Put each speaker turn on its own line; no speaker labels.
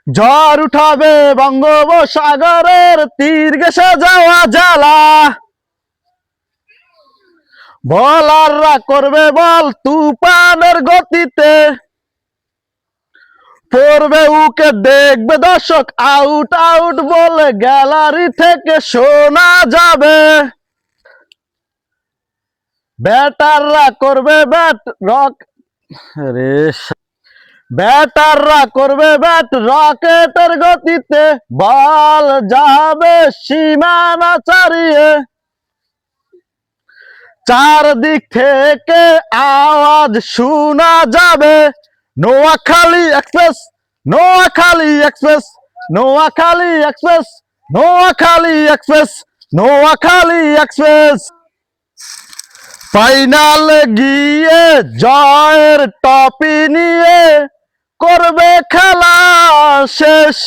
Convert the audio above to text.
ঝড় উঠাবে বঙ্গোপসাগরের তীর ঘেঁষে যাওয়া জ্বালা। বলাররা করবে বল তুফানের গতিতে, পড়বে উকে দেখবে দর্শক আউট আউট বলে গ্যালারি থেকে শোনা যাবে। ব্যাটাররা করবে ব্যাটাররা করবে ব্যাট রকেটের গতিতে, বল যাবে সীমানা ছাড়িয়ে। চারদিক থেকে আওয়াজ শোনা যাবে, Noakhali express, Noakhali express, Noakhali express, Noakhali express, Noakhali express. ফাইনালে গিয়ে জয়ের ট্রফি নিয়ে করবে খেলা শেষ।